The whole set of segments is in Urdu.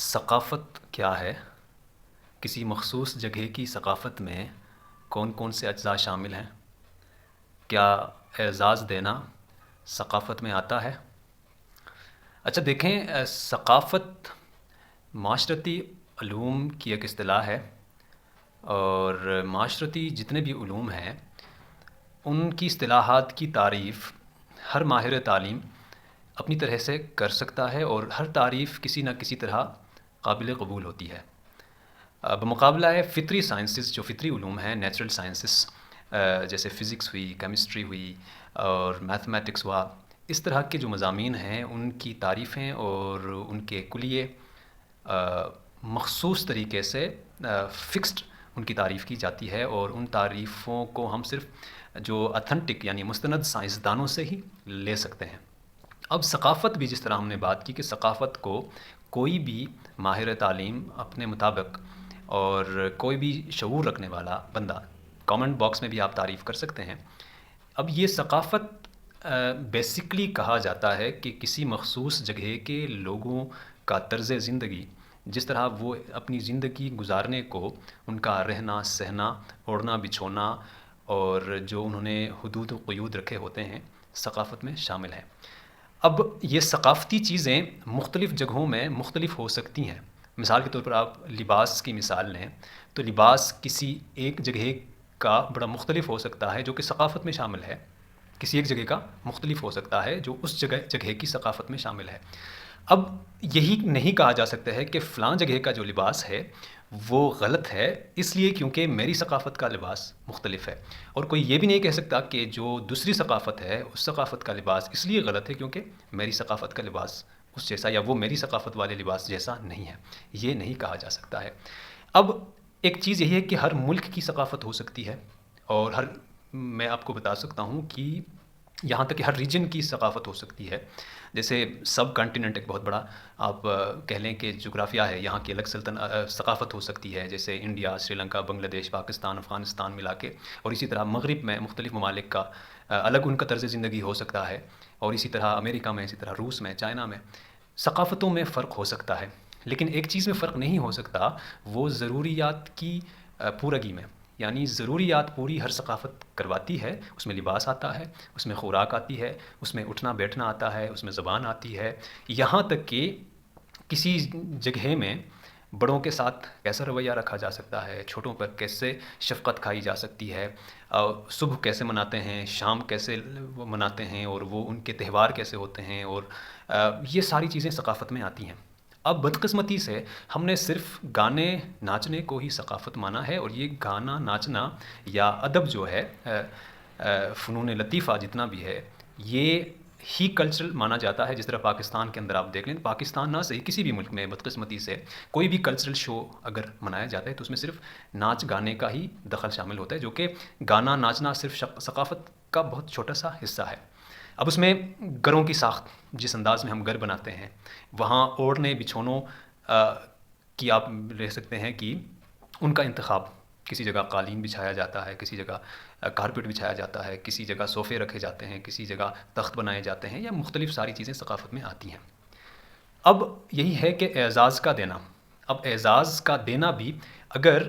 ثقافت کیا ہے؟ کسی مخصوص جگہ کی ثقافت میں کون کون سے اجزاء شامل ہیں؟ کیا اعزاز دینا ثقافت میں آتا ہے؟ اچھا دیکھیں، ثقافت معاشرتی علوم کی ایک اصطلاح ہے، اور معاشرتی جتنے بھی علوم ہیں ان کی اصطلاحات کی تعریف ہر ماہر تعلیم اپنی طرح سے کر سکتا ہے، اور ہر تعریف کسی نہ کسی طرح قابل قبول ہوتی ہے۔ بمقابلہ ہے فطری سائنسز، جو فطری علوم ہیں، نیچرل سائنسز، جیسے فزکس ہوئی، کیمسٹری ہوئی اور میتھمیٹکس ہوا، اس طرح کے جو مضامین ہیں ان کی تعریفیں اور ان کے کلیے مخصوص طریقے سے فکسڈ ان کی تعریف کی جاتی ہے، اور ان تعریفوں کو ہم صرف جو اتھنٹک یعنی مستند سائنسدانوں سے ہی لے سکتے ہیں۔ اب ثقافت بھی جس طرح ہم نے بات کی کہ ثقافت کو کوئی بھی ماہر تعلیم اپنے مطابق اور کوئی بھی شعور رکھنے والا بندہ کامنٹ باکس میں بھی آپ تعریف کر سکتے ہیں۔ اب یہ ثقافت بیسکلی کہا جاتا ہے کہ کسی مخصوص جگہ کے لوگوں کا طرز زندگی، جس طرح وہ اپنی زندگی گزارنے کو، ان کا رہنا سہنا، اوڑھنا بچھونا اور جو انہوں نے حدود و قیود رکھے ہوتے ہیں، ثقافت میں شامل ہیں۔ اب یہ ثقافتی چیزیں مختلف جگہوں میں مختلف ہو سکتی ہیں۔ مثال کے طور پر آپ لباس کی مثال لیں تو لباس کسی ایک جگہ کا بڑا مختلف ہو سکتا ہے جو کہ ثقافت میں شامل ہے، کسی ایک جگہ کا مختلف ہو سکتا ہے جو اس جگہ کی ثقافت میں شامل ہے۔ اب یہی نہیں کہا جا سکتا ہے کہ فلاں جگہ کا جو لباس ہے وہ غلط ہے اس لیے کیونکہ میری ثقافت کا لباس مختلف ہے، اور کوئی یہ بھی نہیں کہہ سکتا کہ جو دوسری ثقافت ہے اس ثقافت کا لباس اس لیے غلط ہے کیونکہ میری ثقافت کا لباس اس جیسا یا وہ میری ثقافت والے لباس جیسا نہیں ہے۔ یہ نہیں کہا جا سکتا ہے۔ اب ایک چیز یہی ہے کہ ہر ملک کی ثقافت ہو سکتی ہے، اور میں آپ کو بتا سکتا ہوں کہ یہاں تک کہ ہر ریجن کی ثقافت ہو سکتی ہے۔ جیسے سب کانٹیننٹ ایک بہت بڑا آپ کہہ لیں کہ جغرافیہ ہے، یہاں کی الگ ثقافت ہو سکتی ہے، جیسے انڈیا، سری لنکا، بنگلہ دیش، پاکستان، افغانستان ملا کے، اور اسی طرح مغرب میں مختلف ممالک کا الگ ان کا طرز زندگی ہو سکتا ہے، اور اسی طرح امریکہ میں، اسی طرح روس میں، چائنا میں ثقافتوں میں فرق ہو سکتا ہے۔ لیکن ایک چیز میں فرق نہیں ہو سکتا، وہ ضروریات کی پورگی میں، یعنی ضروریات پوری ہر ثقافت کرواتی ہے۔ اس میں لباس آتا ہے، اس میں خوراک آتی ہے، اس میں اٹھنا بیٹھنا آتا ہے، اس میں زبان آتی ہے، یہاں تک کہ کسی جگہ میں بڑوں کے ساتھ کیسا رویہ رکھا جا سکتا ہے، چھوٹوں پر کیسے شفقت کھائی جا سکتی ہے، صبح کیسے مناتے ہیں، شام کیسے مناتے ہیں، اور وہ ان کے تہوار کیسے ہوتے ہیں، اور یہ ساری چیزیں ثقافت میں آتی ہیں۔ اب بدقسمتی سے ہم نے صرف گانے ناچنے کو ہی ثقافت مانا ہے، اور یہ گانا ناچنا یا ادب جو ہے، فنون لطیفہ جتنا بھی ہے، یہ ہی کلچرل مانا جاتا ہے۔ جس طرح پاکستان کے اندر آپ دیکھ لیں، پاکستان نہ صحیح کسی بھی ملک میں بدقسمتی سے کوئی بھی کلچرل شو اگر منایا جاتا ہے تو اس میں صرف ناچ گانے کا ہی دخل شامل ہوتا ہے، جو کہ گانا ناچنا صرف ثقافت کا بہت چھوٹا سا حصہ ہے۔ اب اس میں گھروں کی ساخت، جس انداز میں ہم گھر بناتے ہیں، وہاں اوڑھنے بچھونوں کی آپ لے سکتے ہیں کہ ان کا انتخاب، کسی جگہ قالین بچھایا جاتا ہے، کسی جگہ کارپیٹ بچھایا جاتا ہے، کسی جگہ صوفے رکھے جاتے ہیں، کسی جگہ تخت بنائے جاتے ہیں، یا مختلف ساری چیزیں ثقافت میں آتی ہیں۔ اب یہی ہے کہ اعزاز کا دینا، اب اعزاز کا دینا بھی اگر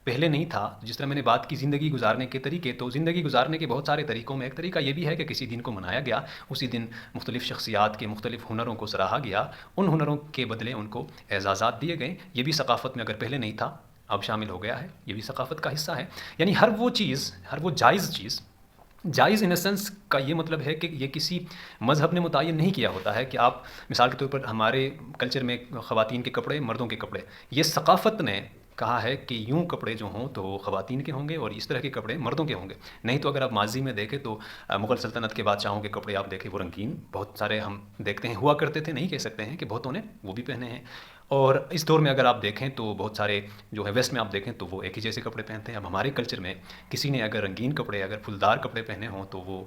پہلے نہیں تھا، جس طرح میں نے بات کی زندگی گزارنے کے طریقے، تو زندگی گزارنے کے بہت سارے طریقوں میں ایک طریقہ یہ بھی ہے کہ کسی دن کو منایا گیا، اسی دن مختلف شخصیات کے مختلف ہنروں کو سراہا گیا، ان ہنروں کے بدلے ان کو اعزازات دیے گئے۔ یہ بھی ثقافت میں اگر پہلے نہیں تھا اب شامل ہو گیا ہے، یہ بھی ثقافت کا حصہ ہے۔ یعنی ہر وہ چیز، ہر وہ جائز چیز، جائز ان سینس کا یہ مطلب ہے کہ یہ کسی مذہب نے متعین نہیں کیا ہوتا ہے کہ آپ مثال کے طور پر ہمارے کلچر میں خواتین کے کپڑے، مردوں کے کپڑے، یہ ثقافت نے کہا ہے کہ یوں کپڑے جو ہوں تو وہ خواتین کے ہوں گے اور اس طرح کے کپڑے مردوں کے ہوں گے۔ نہیں تو اگر آپ ماضی میں دیکھیں تو مغل سلطنت کے بادشاہوں کے کپڑے آپ دیکھیں، وہ رنگین بہت سارے ہم دیکھتے ہیں ہوا کرتے تھے، نہیں کہہ سکتے ہیں کہ بہتوں نے وہ بھی پہنے ہیں۔ اور اس دور میں اگر آپ دیکھیں تو بہت سارے جو ہے ویسٹ میں آپ دیکھیں تو وہ ایک ہی جیسے کپڑے پہنتے ہیں۔ اب ہمارے کلچر میں کسی نے اگر رنگین کپڑے، اگر پھولدار کپڑے پہنے ہوں تو وہ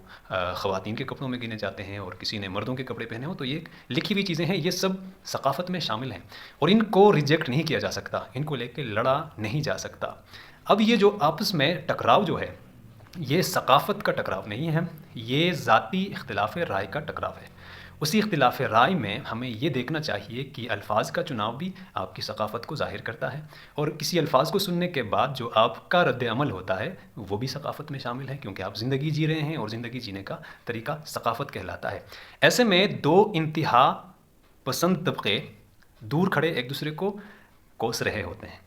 خواتین کے کپڑوں میں گنے جاتے ہیں، اور کسی نے مردوں کے کپڑے پہنے ہوں تو یہ لکھی ہوئی چیزیں ہیں، یہ سب ثقافت میں شامل ہیں، اور ان کو ریجیکٹ نہیں کیا جا سکتا، ان کو لے کے لڑا نہیں جا سکتا۔ اب یہ جو آپس میں ٹکراؤ جو ہے، یہ ثقافت کا ٹکراؤ نہیں ہے، یہ ذاتی اختلاف رائے کا ٹکراؤ ہے۔ اسی اختلاف رائے میں ہمیں یہ دیکھنا چاہیے کہ الفاظ کا چناؤ بھی آپ کی ثقافت کو ظاہر کرتا ہے، اور کسی الفاظ کو سننے کے بعد جو آپ کا رد عمل ہوتا ہے وہ بھی ثقافت میں شامل ہے، کیونکہ آپ زندگی جی رہے ہیں اور زندگی جینے کا طریقہ ثقافت کہلاتا ہے۔ ایسے میں دو انتہا پسند طبقے دور کھڑے ایک دوسرے کو کوس رہے ہوتے ہیں۔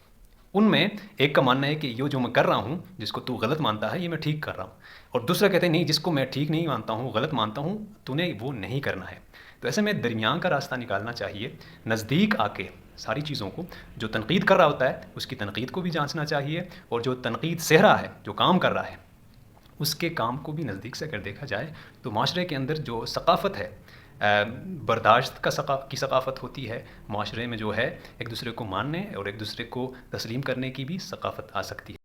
ان میں ایک کا ماننا ہے کہ یہ جو میں کر رہا ہوں، جس کو تو غلط مانتا ہے، یہ میں ٹھیک کر رہا ہوں، اور دوسرا کہتے ہیں نہیں، جس کو میں ٹھیک نہیں مانتا ہوں، غلط مانتا ہوں، تو نے وہ نہیں کرنا ہے۔ تو ایسے میں درمیان کا راستہ نکالنا چاہیے، نزدیک آ کے ساری چیزوں کو، جو تنقید کر رہا ہوتا ہے اس کی تنقید کو بھی جانچنا چاہیے، اور جو تنقید سہ رہا ہے، جو کام کر رہا ہے، اس کے کام کو بھی نزدیک سے اگر دیکھا جائے تو معاشرے کے اندر جو ثقافت ہے، برداشت کی ثقافت ہوتی ہے، معاشرے میں جو ہے ایک دوسرے کو ماننے اور ایک دوسرے کو تسلیم کرنے کی بھی ثقافت آ سکتی ہے۔